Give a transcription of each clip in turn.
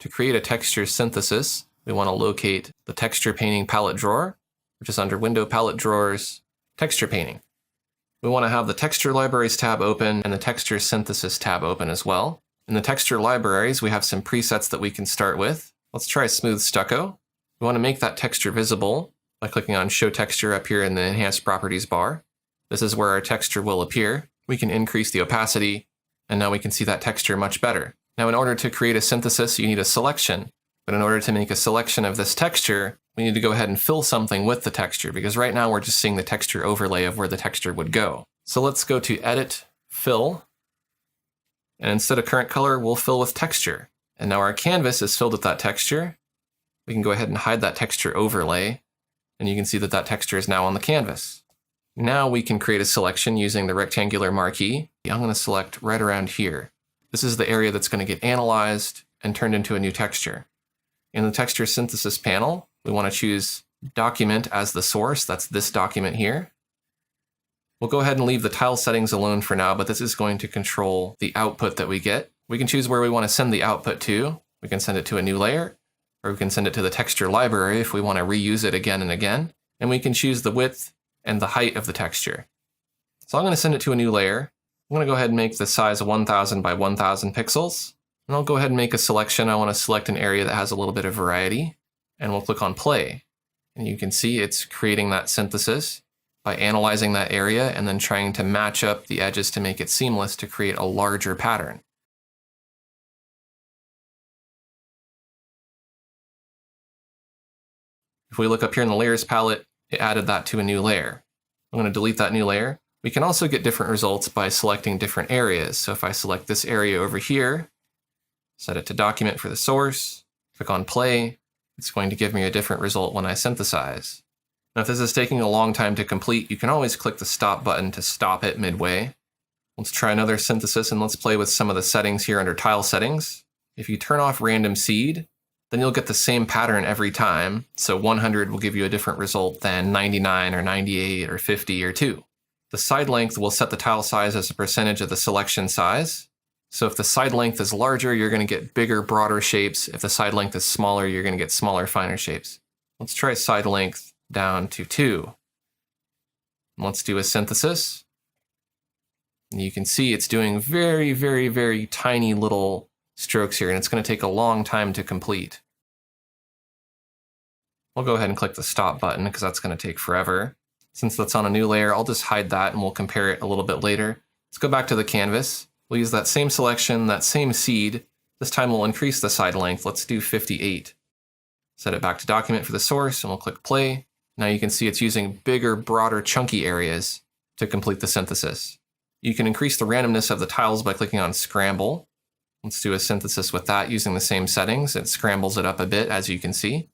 To create a texture synthesis, we want to locate the texture painting palette drawer, which is under Window Palette Drawers, Texture Painting. We want to have the Texture Libraries tab open and the Texture Synthesis tab open as well. In the Texture Libraries, we have some presets that we can start with. Let's try Smooth Stucco. We want to make that texture visible by clicking on Show Texture up here in the Enhanced Properties bar. This is where our texture will appear. We can increase the opacity, and now we can see that texture much better. Now, in order to create a synthesis, you need a selection. But in order to make a selection of this texture, we need to go ahead and fill something with the texture, because right now we're just seeing the texture overlay of where the texture would go. So let's go to Edit, Fill, and instead of current color, we'll fill with texture. And now our canvas is filled with that texture. We can go ahead and hide that texture overlay, and you can see that that texture is now on the canvas. Now we can create a selection using the rectangular marquee. I'm going to select right around here. This is the area that's going to get analyzed and turned into a new texture. In the Texture Synthesis panel, we want to choose Document as the source. That's this document here. We'll go ahead and leave the tile settings alone for now, but this is going to control the output that we get. We can choose where we want to send the output to. We can send it to a new layer, or we can send it to the texture library if we want to reuse it again and again. And we can choose the width and the height of the texture. So I'm going to send it to a new layer. I'm going to go ahead and make the size 1000 by 1000 pixels. And I'll go ahead and make a selection. I want to select an area that has a little bit of variety. And we'll click on Play. And you can see it's creating that synthesis by analyzing that area and then trying to match up the edges to make it seamless to create a larger pattern. If we look up here in the Layers palette, it added that to a new layer. I'm going to delete that new layer. We can also get different results by selecting different areas. So if I select this area over here, set it to Document for the source, click on Play, it's going to give me a different result when I synthesize. Now, if this is taking a long time to complete, you can always click the Stop button to stop it midway. Let's try another synthesis, and let's play with some of the settings here under Tile Settings. If you turn off Random Seed, then you'll get the same pattern every time. So 100 will give you a different result than 99 or 98 or 50 or 2. The side length will set the tile size as a percentage of the selection size. So if the side length is larger, you're going to get bigger, broader shapes. If the side length is smaller, you're going to get smaller, finer shapes. Let's try side length down to 2. Let's do a synthesis. And you can see it's doing very, very, very tiny little strokes here, and it's going to take a long time to complete. We'll go ahead and click the Stop button because that's going to take forever. Since that's on a new layer, I'll just hide that and we'll compare it a little bit later. Let's go back to the canvas. We'll use that same selection, that same seed. This time we'll increase the side length. Let's do 58. Set it back to Document for the source, and we'll click Play. Now you can see it's using bigger, broader, chunky areas to complete the synthesis. You can increase the randomness of the tiles by clicking on Scramble. Let's do a synthesis with that using the same settings. It scrambles it up a bit, as you can see.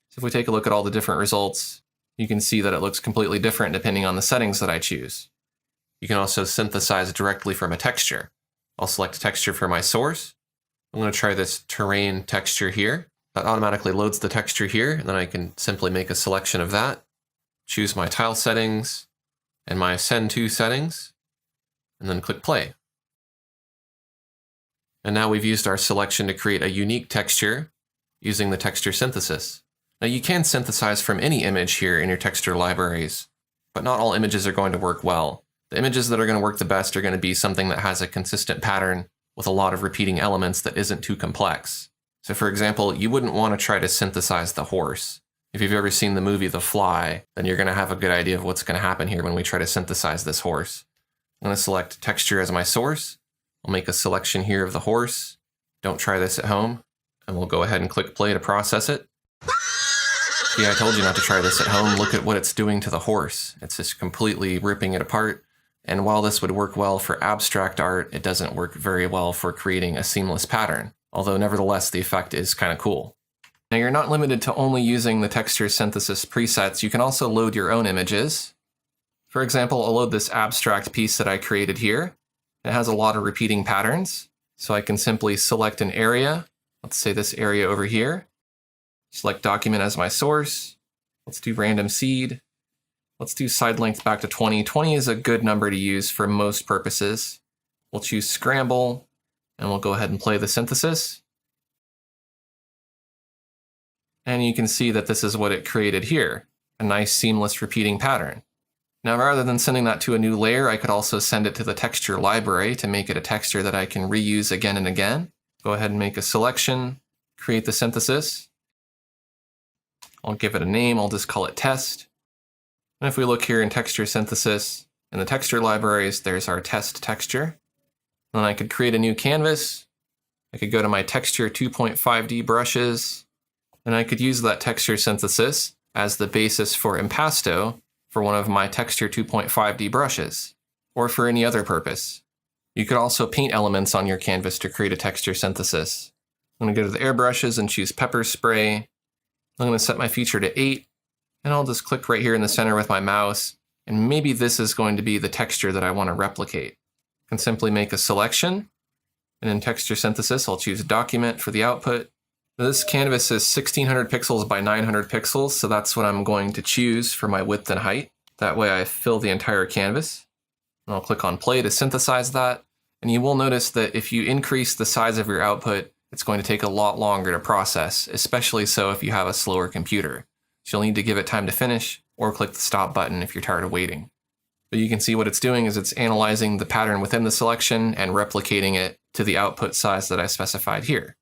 So if we take a look at all the different results, you can see that it looks completely different depending on the settings that I choose. You can also synthesize directly from a texture. I'll select a texture for my source. I'm going to try this terrain texture here. That automatically loads the texture here, and then I can simply make a selection of that, choose my tile settings and my Send To settings, and then click Play. And now we've used our selection to create a unique texture using the texture synthesis. Now you can synthesize from any image here in your texture libraries, but not all images are going to work well. The images that are going to work the best are going to be something that has a consistent pattern with a lot of repeating elements that isn't too complex. So for example, you wouldn't want to try to synthesize the horse. If you've ever seen the movie The Fly, then you're going to have a good idea of what's going to happen here when we try to synthesize this horse. I'm going to select texture as my source. I'll make a selection here of the horse. Don't try this at home. And we'll go ahead and click Play to process it. See, I told you not to try this at home. Look at what it's doing to the horse. It's just completely ripping it apart. And while this would work well for abstract art, it doesn't work very well for creating a seamless pattern. Although nevertheless, the effect is kind of cool. Now you're not limited to only using the texture synthesis presets. You can also load your own images. For example, I'll load this abstract piece that I created here. It has a lot of repeating patterns. So I can simply select an area. Let's say this area over here. Select Document as my source. Let's do Random Seed. Let's do side length back to 20. 20 is a good number to use for most purposes. We'll choose Scramble, and we'll go ahead and play the synthesis. And you can see that this is what it created here, a nice seamless repeating pattern. Now, rather than sending that to a new layer, I could also send it to the texture library to make it a texture that I can reuse again and again. Go ahead and make a selection, create the synthesis. I'll give it a name, I'll just call it test. And if we look here in texture synthesis, in the texture libraries, there's our test texture. Then I could create a new canvas. I could go to my texture 2.5D brushes, and I could use that texture synthesis as the basis for impasto for one of my texture 2.5D brushes, or for any other purpose. You could also paint elements on your canvas to create a texture synthesis. I'm going to go to the airbrushes and choose pepper spray. I'm going to set my feature to 8, and I'll just click right here in the center with my mouse, and maybe this is going to be the texture that I want to replicate. I can simply make a selection, and in texture synthesis, I'll choose document for the output. This canvas is 1600 pixels by 900 pixels, so that's what I'm going to choose for my width and height. That way I fill the entire canvas. And I'll click on play to synthesize that. And you will notice that if you increase the size of your output, it's going to take a lot longer to process, especially so if you have a slower computer. So you'll need to give it time to finish, or click the stop button if you're tired of waiting. But you can see what it's doing is it's analyzing the pattern within the selection and replicating it to the output size that I specified here.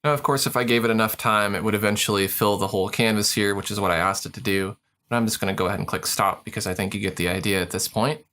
Now, of course, if I gave it enough time, it would eventually fill the whole canvas here, which is what I asked it to do. But I'm just going to go ahead and click stop because I think you get the idea at this point.